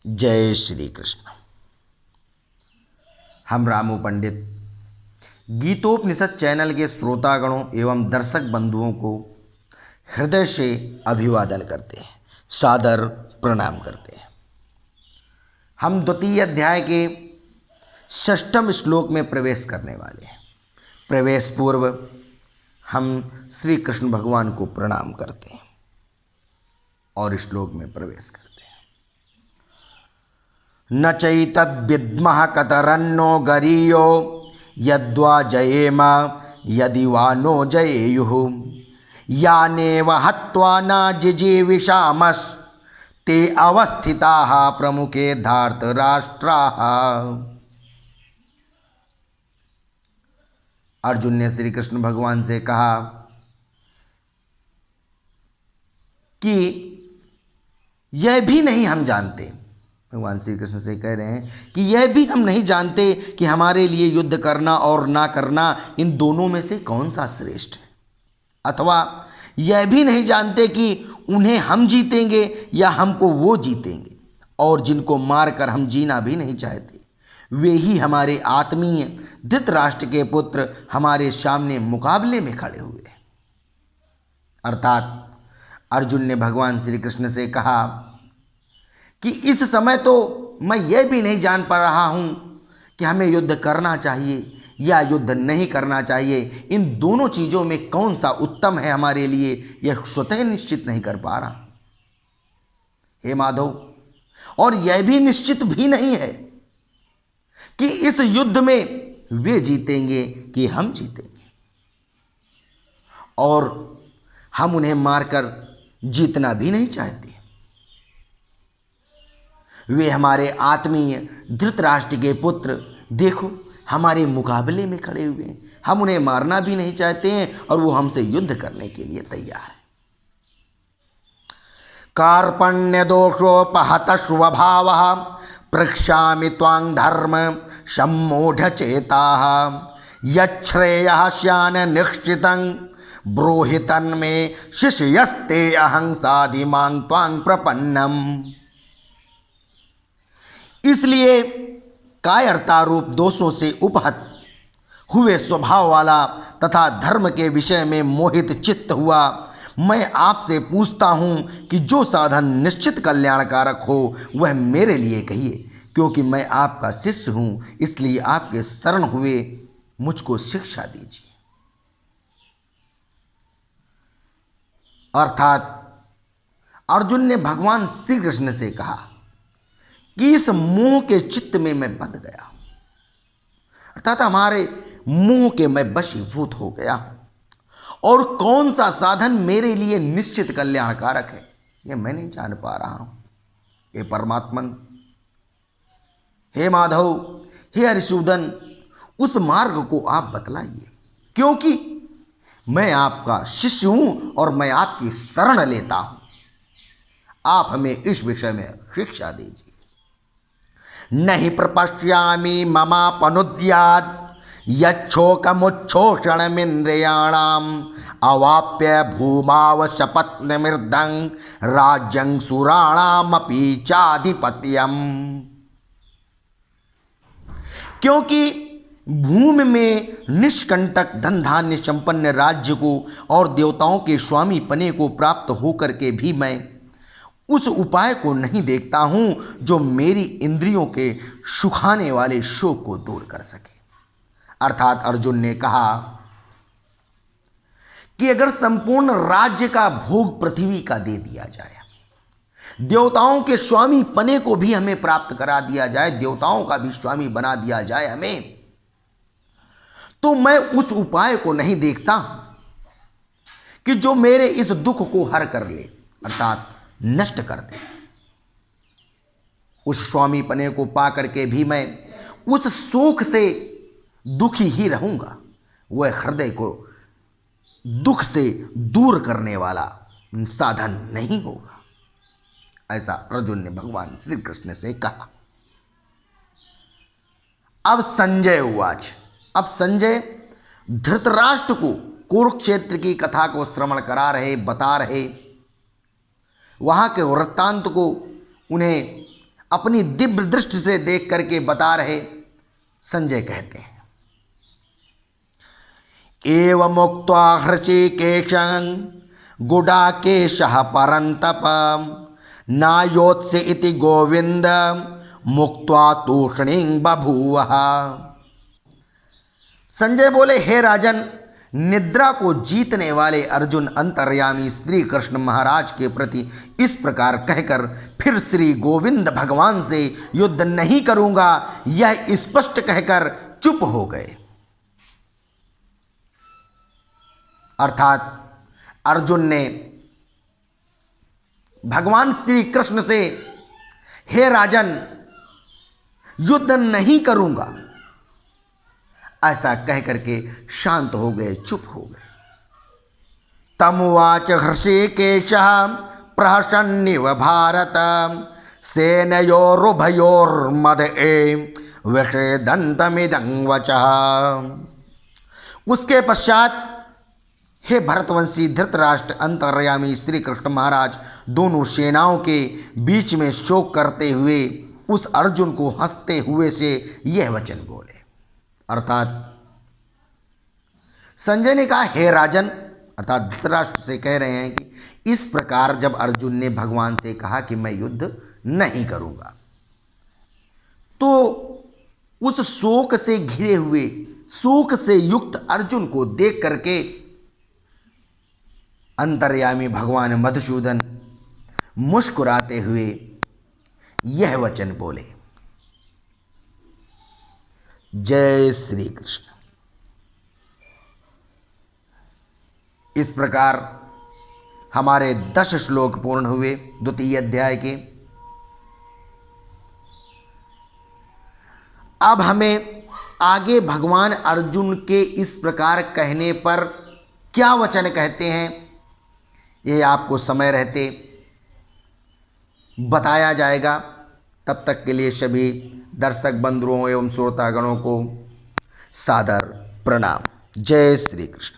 जय श्री कृष्ण। हम रामू पंडित गीतोपनिषद चैनल के श्रोतागणों एवं दर्शक बंधुओं को हृदय से अभिवादन करते हैं, सादर प्रणाम करते हैं। हम द्वितीय अध्याय के षष्ठम श्लोक में प्रवेश करने वाले हैं। प्रवेश पूर्व हम श्री कृष्ण भगवान को प्रणाम करते हैं और श्लोक में प्रवेश करते हैं। न चैतद्विद्मः कतरन्नो गरीयो यद्वा जयेम यदि वा नो जयेयुः यानेव हत्वा न जिजीविषामस् ते अवस्थिताः प्रमुखे धार्तराष्ट्राः। अर्जुन ने श्री कृष्ण भगवान से कहा कि यह भी नहीं हम जानते, भगवान श्री कृष्ण से कह रहे हैं कि यह भी हम नहीं जानते कि हमारे लिए युद्ध करना और ना करना इन दोनों में से कौन सा श्रेष्ठ है, अथवा यह भी नहीं जानते कि उन्हें हम जीतेंगे या हमको वो जीतेंगे, और जिनको मारकर हम जीना भी नहीं चाहते वे ही हमारे आत्मीय धृतराष्ट्र के पुत्र हमारे सामने मुकाबले में खड़े हुए। अर्थात अर्जुन ने भगवान श्री कृष्ण से कहा कि इस समय तो मैं यह भी नहीं जान पा रहा हूँ कि हमें युद्ध करना चाहिए या युद्ध नहीं करना चाहिए। इन दोनों चीज़ों में कौन सा उत्तम है हमारे लिए, यह स्वतः निश्चित नहीं कर पा रहा हे माधव। और यह भी निश्चित भी नहीं है कि इस युद्ध में वे जीतेंगे कि हम जीतेंगे, और हम उन्हें मारकर जीतना भी नहीं चाहते। वे हमारे आत्मीय धृतराष्ट्र के पुत्र देखो हमारे मुकाबले में खड़े हुए हैं, हम उन्हें मारना भी नहीं चाहते हैं और वो हमसे युद्ध करने के लिए तैयार है। कार्पण्य दोषोपहत स्वभावः पृक्षामि त्वां धर्म सम्मूढ़ चेताः यच्छ्रेयः स्यान निश्चितं ब्रूहि तन्मे शिष्यस्ते अहं साधिमां त्वां प्रपन्नम्। इसलिए कायरता रूप दोषों से उपहत हुए स्वभाव वाला तथा धर्म के विषय में मोहित चित्त हुआ मैं आपसे पूछता हूँ कि जो साधन निश्चित कल्याणकारक हो वह मेरे लिए कहिए, क्योंकि मैं आपका शिष्य हूँ, इसलिए आपके शरण हुए मुझको शिक्षा दीजिए। अर्थात अर्जुन ने भगवान श्री कृष्ण से कहा कि इस मोह के चित्त में मैं बंध गया हूं, अर्थात हमारे मोह के मैं वशीभूत हो गया हूं, और कौन सा साधन मेरे लिए निश्चित कल्याणकारक है यह मैं नहीं जान पा रहा हूं। हे परमात्मन, हे माधव, हे हरिसूदन, उस मार्ग को आप बतलाइए, क्योंकि मैं आपका शिष्य हूं और मैं आपकी शरण लेता हूं। आप हमें इस विषय में शिक्षा दीजिए। नहीं प्रपश्यामि ममापनुद्यात् यच्छोकमुच्छोषणमिन्द्रियाणाम् अवाप्य भूमावशपत्नमिर्दं राज्यं सुराणामपि चाधिपत्यम्। क्योंकि भूमि में निष्कंटक धन धान्य संपन्न राज्य को और देवताओं के स्वामी पने को प्राप्त होकर के भी मैं उस उपाय को नहीं देखता हूं जो मेरी इंद्रियों के सुखाने वाले शोक को दूर कर सके। अर्थात अर्जुन ने कहा कि अगर संपूर्ण राज्य का भोग पृथ्वी का दे दिया जाए, देवताओं के स्वामी पने को भी हमें प्राप्त करा दिया जाए, देवताओं का भी स्वामी बना दिया जाए हमें, तो मैं उस उपाय को नहीं देखता कि जो मेरे इस दुख को हर कर ले, अर्थात नष्ट कर दे। उस स्वामी पने को पा करके भी मैं उस शोक से दुखी ही रहूंगा, वह हृदय को दुख से दूर करने वाला साधन नहीं होगा। ऐसा अर्जुन ने भगवान श्री कृष्ण से कहा। अब संजय उवाच। अब संजय धृतराष्ट्र को कुरुक्षेत्र की कथा को श्रवण करा रहे, बता रहे, वहाँ के वृत्तांत को उन्हें अपनी दिव्य दृष्टि से देख करके बता रहे। संजय कहते हैं, एवमुक्त्वा हृषीकेशं गुडाकेशः परन्तप नायोत्स्य इति गोविंद मुक्त्वा तूष्णीं बभूवः। संजय बोले, हे राजन, निद्रा को जीतने वाले अर्जुन अंतर्यामी श्री कृष्ण महाराज के प्रति इस प्रकार कहकर फिर श्री गोविंद भगवान से युद्ध नहीं करूंगा यह स्पष्ट कहकर चुप हो गए। अर्थात अर्जुन ने भगवान श्री कृष्ण से हे राजन युद्ध नहीं करूंगा ऐसा कह करके शांत हो गए, चुप हो गए। तमुवाच हृषीकेशः प्रहसन्निव भारत सेनयोरुभयोर्मध्ये विषेदन्तमिदं वचः। उसके पश्चात हे भरतवंशी धृतराष्ट्र अंतर्यामी श्री कृष्ण महाराज दोनों सेनाओं के बीच में शोक करते हुए उस अर्जुन को हंसते हुए से यह वचन बोले। अर्थात संजय ने कहा, हे राजन, अर्थात धृतराष्ट्र से कह रहे हैं कि इस प्रकार जब अर्जुन ने भगवान से कहा कि मैं युद्ध नहीं करूंगा, तो उस शोक से घिरे हुए, शोक से युक्त अर्जुन को देख करके अंतर्यामी भगवान मधुसूदन मुस्कुराते हुए यह वचन बोले। जय श्री कृष्ण। इस प्रकार हमारे 10 श्लोक पूर्ण हुए द्वितीय अध्याय के। अब हमें आगे भगवान अर्जुन के इस प्रकार कहने पर क्या वचन कहते हैं यह आपको समय रहते बताया जाएगा। तब तक के लिए सभी दर्शक बंधुओं एवं श्रोतागणों को सादर प्रणाम। जय श्री कृष्ण।